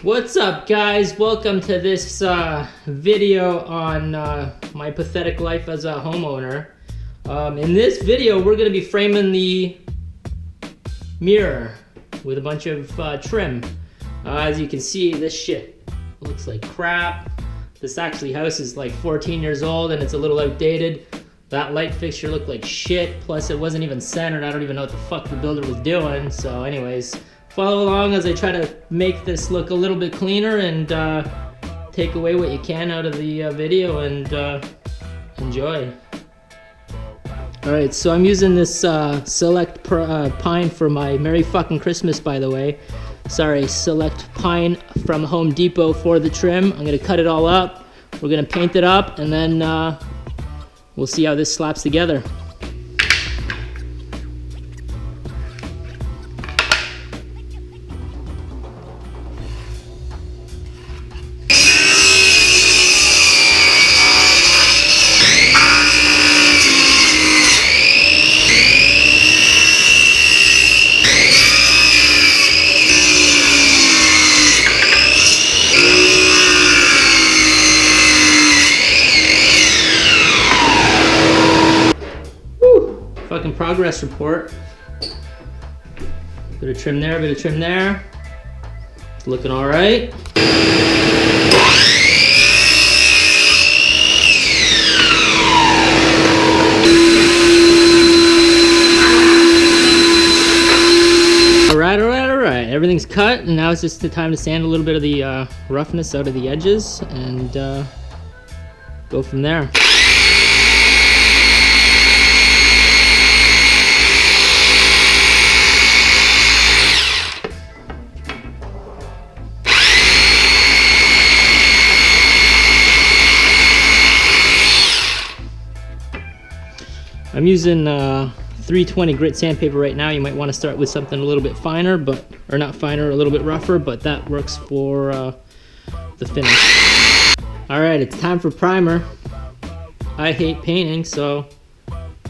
What's up, guys? Welcome to this video on my pathetic life as a homeowner. In this video, we're going to be framing the mirror with a bunch of trim. As you can see, this shit looks like crap. This house is like 14 years old and it's a little outdated. That light fixture looked like shit, plus it wasn't even centered. I don't even know what the fuck the builder was doing. So anyways, follow along as I try to make this look a little bit cleaner and take away what you can out of the video and enjoy. Alright, so I'm using this Select Pine for my Merry fucking Christmas, by the way. Sorry, Select Pine from Home Depot for the trim. I'm gonna cut it all up, we're gonna paint it up, and then we'll see how this slaps together. Fucking progress report. Bit of trim there, bit of trim there. It's looking all right. All right. Everything's cut, and now it's just the time to sand a little bit of the roughness out of the edges and go from there. I'm using 320 grit sandpaper right now. You might want to start with something a little bit finer, or not finer, a little bit rougher, but that works for the finish. All right, it's time for primer. I hate painting, so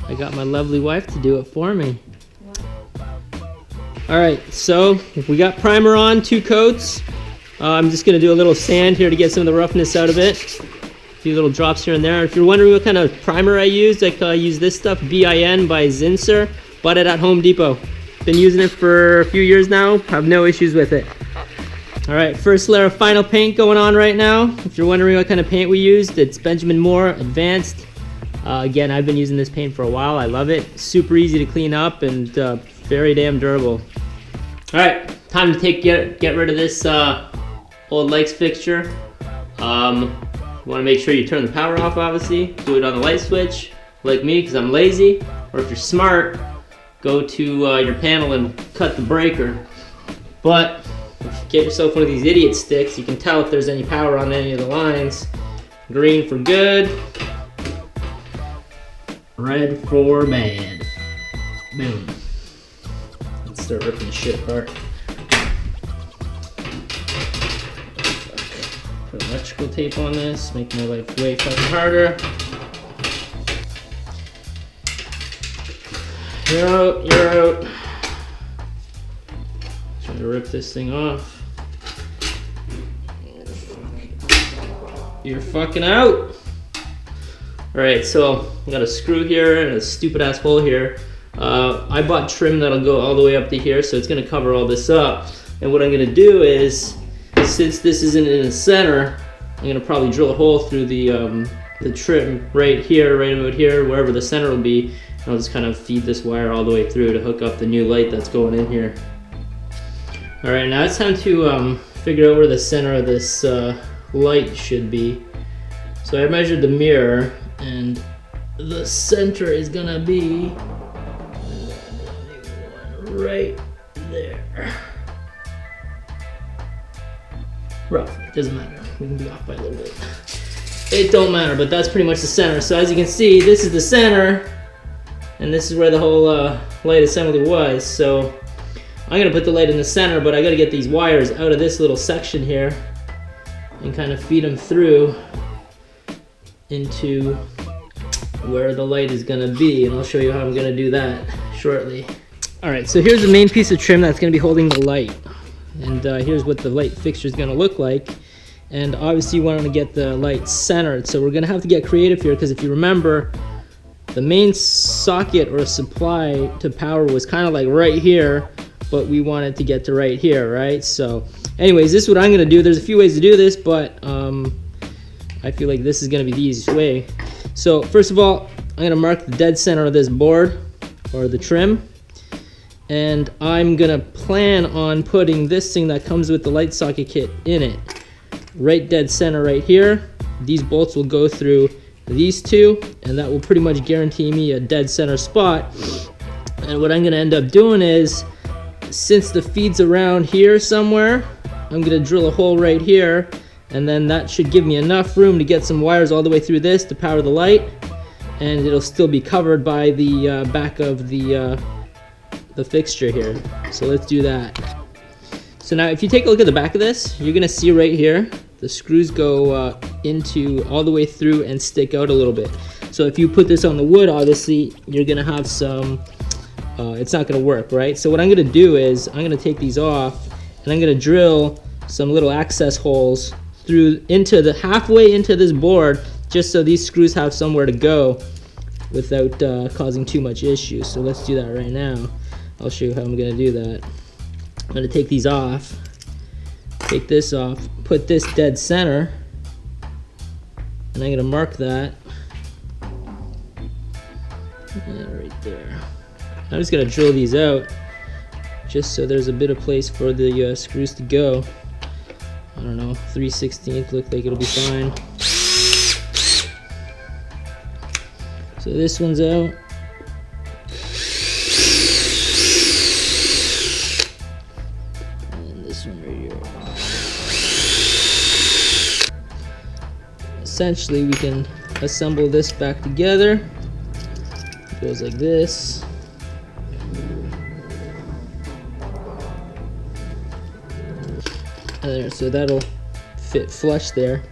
I got my lovely wife to do it for me. All right, so we got primer on, 2 coats. I'm just gonna do a little sand here to get some of the roughness out of it. A few little drops here and there. If you're wondering what kind of primer I use, I use this stuff, BIN by Zinsser. Bought it at Home Depot. Been using it for a few years now. Have no issues with it. All right, first layer of final paint going on right now. If you're wondering what kind of paint we used, it's Benjamin Moore Advanced. Again, I've been using this paint for a while. I love it. Super easy to clean up and very damn durable. All right, time to get rid of this old lights fixture. You want to make sure you turn the power off, obviously. Do it on the light switch, like me, because I'm lazy. Or if you're smart, go to your panel and cut the breaker. But if you get yourself one of these idiot sticks, you can tell if there's any power on any of the lines. Green for good. Red for bad. Boom. Let's start ripping the shit apart. Put electrical tape on this, make my life way fucking harder. You're out. Trying to rip this thing off. You're fucking out. Alright, so I got a screw here and a stupid ass hole here. I bought trim that'll go all the way up to here, so it's gonna cover all this up. And what I'm gonna do is, since this isn't in the center, I'm gonna probably drill a hole through the trim right here, right about here, wherever the center will be. And I'll just kind of feed this wire all the way through to hook up the new light that's going in here. All right, now it's time to figure out where the center of this light should be. So I measured the mirror, and the center is gonna be right there. Roughly, it doesn't matter. We can be off by a little bit. It don't matter, but that's pretty much the center. So as you can see, this is the center, and this is where the whole light assembly was. So I'm gonna put the light in the center, but I gotta get these wires out of this little section here and kind of feed them through into where the light is gonna be, and I'll show you how I'm gonna do that shortly. All right, so here's the main piece of trim that's gonna be holding the light. And here's what the light fixture is going to look like. And obviously you want to get the light centered, so we're going to have to get creative here, because if you remember, the main socket or supply to power was kind of like right here, but we wanted to get to right here, right? So anyways, this is what I'm going to do. There's a few ways to do this, but I feel like this is going to be the easiest way. So first of all, I'm going to mark the dead center of this board, or the trim, and I'm going to plan on putting this thing that comes with the light socket kit in it. Right dead center right here. These bolts will go through these two, and that will pretty much guarantee me a dead center spot. And what I'm going to end up doing is, since the feed's around here somewhere, I'm going to drill a hole right here, and then that should give me enough room to get some wires all the way through this to power the light, and it'll still be covered by the back of the fixture here. So let's do that. So now if you take a look at the back of this, you're going to see right here the screws go into all the way through and stick out a little bit. So if you put this on the wood, obviously you're going to have some it's not going to work, right? So what I'm going to do is I'm going to take these off, and I'm going to drill some little access holes through into the halfway into this board, just so these screws have somewhere to go without causing too much issue. So let's do that right now. I'll show you how I'm going to do that. I'm going to take these off, take this off, put this dead center, and I'm going to mark that. Yeah, right there. I'm just going to drill these out just so there's a bit of place for the screws to go. I don't know, 3/16 look like it'll be fine. So this one's out. And this one right here. Essentially we can assemble this back together. It goes like this. There, so that'll fit flush there.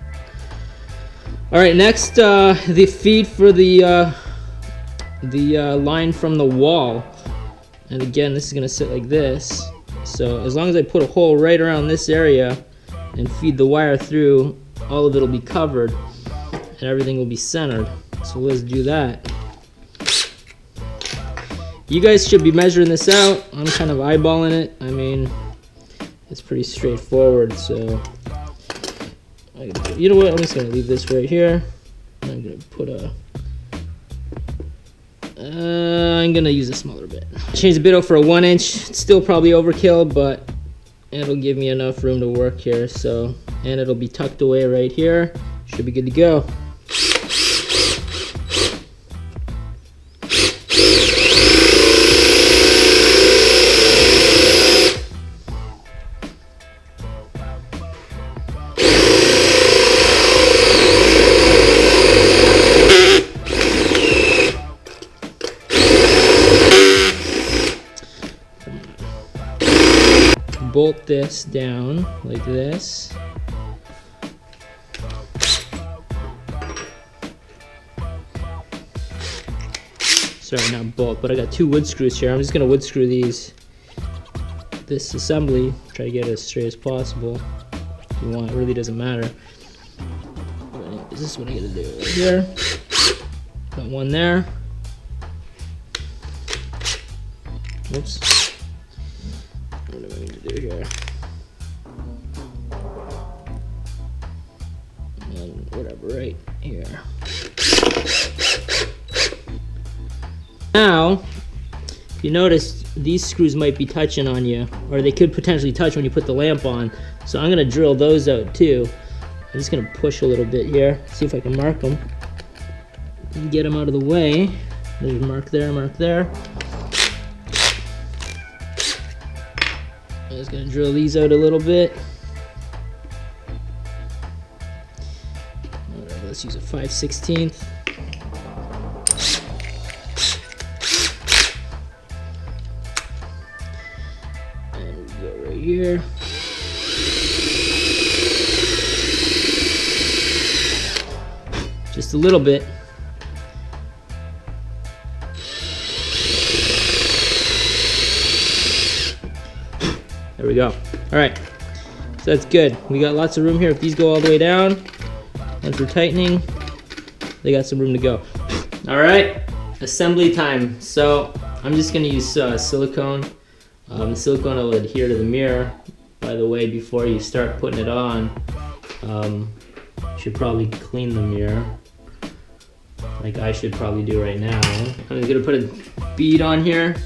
All right, next the feed for the line from the wall, and again this is gonna sit like this. So as long as I put a hole right around this area and feed the wire through, all of it will be covered and everything will be centered. So let's do that. You guys should be measuring this out. I'm kind of eyeballing it. I mean, it's pretty straightforward, so you know what, I'm just gonna leave this right here. I'm gonna put a I'm gonna use a smaller bit. Change the bit out for a 1-inch. It's still probably overkill, but it'll give me enough room to work here. So, and it'll be tucked away right here. Should be good to go. Bolt this down like this. Sorry, not bolt, but I got 2 wood screws here. I'm just gonna wood screw this assembly, try to get it as straight as possible. If you want, it really doesn't matter. This is what I gotta do right here. Got one there. Oops. What do I need to do here? And whatever, right here. Now, if you notice, these screws might be touching on you, or they could potentially touch when you put the lamp on. So I'm gonna drill those out too. I'm just gonna push a little bit here, see if I can mark them. And get them out of the way. There's a mark there, mark there. I'm just gonna drill these out a little bit. Whatever, let's use a 5/16. And we go right here. Just a little bit. There we go. All right, so that's good. We got lots of room here. If these go all the way down, once we're tightening, they got some room to go. All right, assembly time. So I'm just gonna use silicone. The silicone will adhere to the mirror. By the way, before you start putting it on, you should probably clean the mirror, like I should probably do right now. I'm just gonna put a bead on here,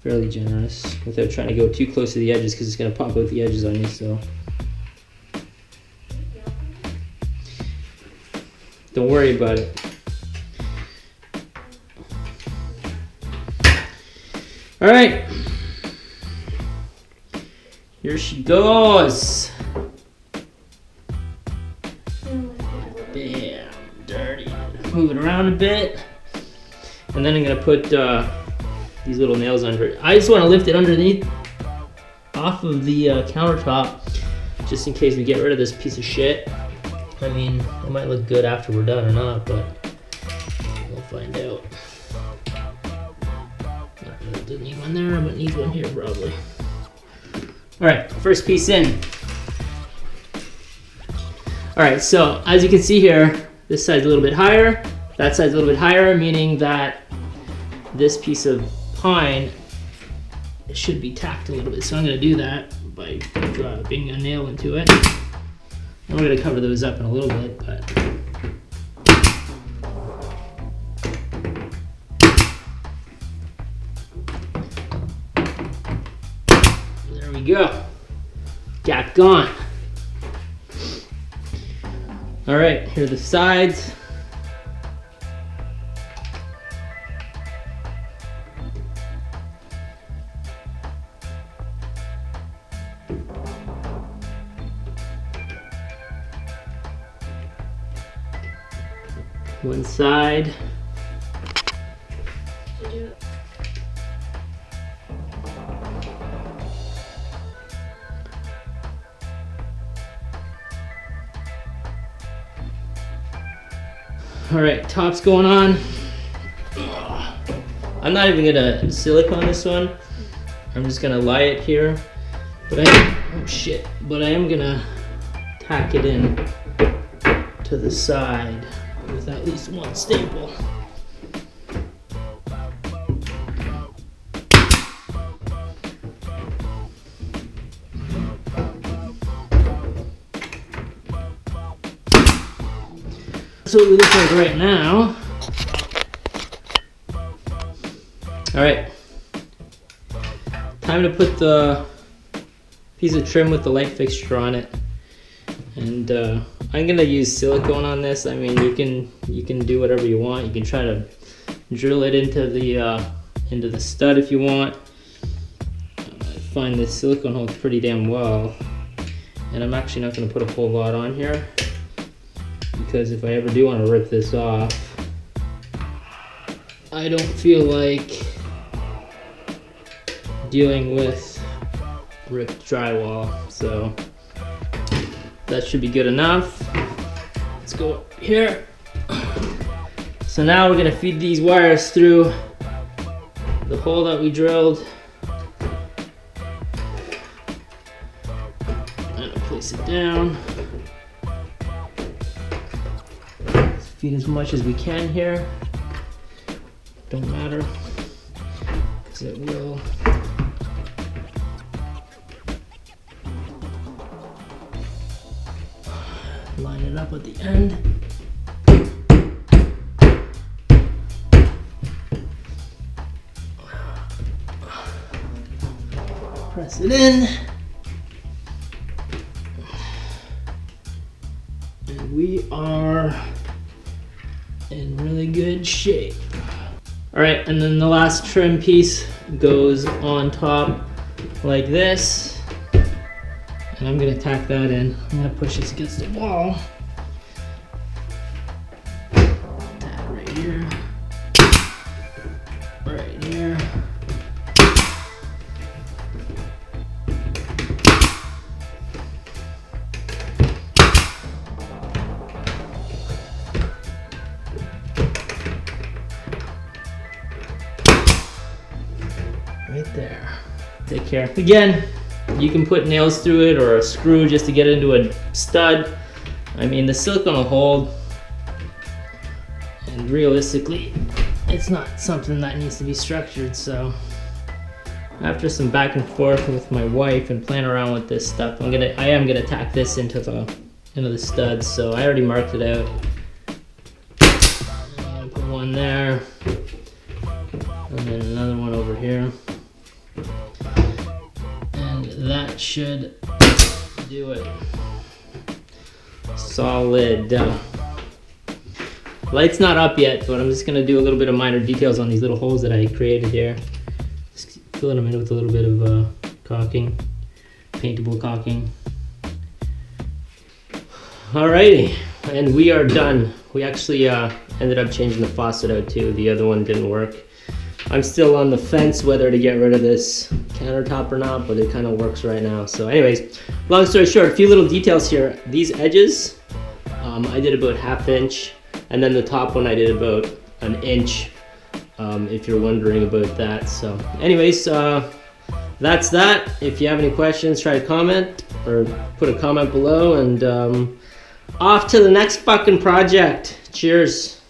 fairly generous, without trying to go too close to the edges because it's gonna pop out the edges on you. So don't worry about it. All right, here she goes. Bam, dirty. Move it around a bit. And then I'm gonna put these little nails under it. I just wanna lift it underneath, off of the countertop, just in case we get rid of this piece of shit. I mean, it might look good after we're done or not, but we'll find out. Didn't need one there, but needs one here probably. All right, first piece in. All right, so as you can see here, this side's a little bit higher, that side's a little bit higher, meaning that this piece of pine should be tacked a little bit. So I'm gonna do that by dropping a nail into it. And we're gonna cover those up in a little bit, but there we go. Gap gone. All right, here are the sides. One side. All right, top's going on. I'm not even gonna silicone this one. I'm just gonna lie it here. But But I am gonna tack it in to the side with at least one staple. That's what we look like right now. All right, time to put the piece of trim with the light fixture on it. And I'm gonna use silicone on this. I mean, you can do whatever you want. You can try to drill it into the stud if you want. I find this silicone holds pretty damn well. And I'm actually not gonna put a whole lot on here, because if I ever do want to rip this off, I don't feel like dealing with ripped drywall. So that should be good enough. Let's go up here. So now we're gonna feed these wires through the hole that we drilled. And place it down. Let's feed as much as we can here. Don't matter, because it will. Line it up at the end. Press it in. And we are in really good shape. All right, and then the last trim piece goes on top like this. And I'm gonna tack that in. I'm gonna push this against the wall. Tack right here. Right here. Right there. Take care. Again, you can put nails through it or a screw just to get it into a stud. I mean, the silicone will hold. And realistically, it's not something that needs to be structured, so after some back and forth with my wife and playing around with this stuff, I am gonna tack this into the studs. So I already marked it out. I'm gonna put one there, and then another one over here, and that should do it. Solid. Light's not up yet, but I'm just gonna do a little bit of minor details on these little holes that I created here. Just filling them in with a little bit of caulking, paintable caulking. Alrighty, and we are done. We actually ended up changing the faucet out too. The other one didn't work. I'm still on the fence whether to get rid of this countertop or not, but it kind of works right now. So anyways, long story short, a few little details here. These edges, I did about 1/2 inch. And then the top one I did about 1 inch, if you're wondering about that. So anyways, that's that. If you have any questions, try to comment or put a comment below, and off to the next fucking project. Cheers.